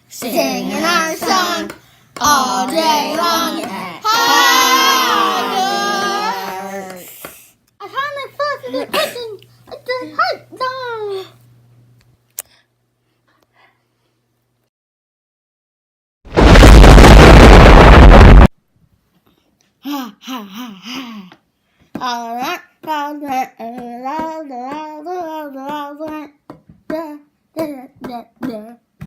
Singing our song all day long. I found my foot in the kitchen. It's a hot dog. Ha ha ha ha. All right, all right.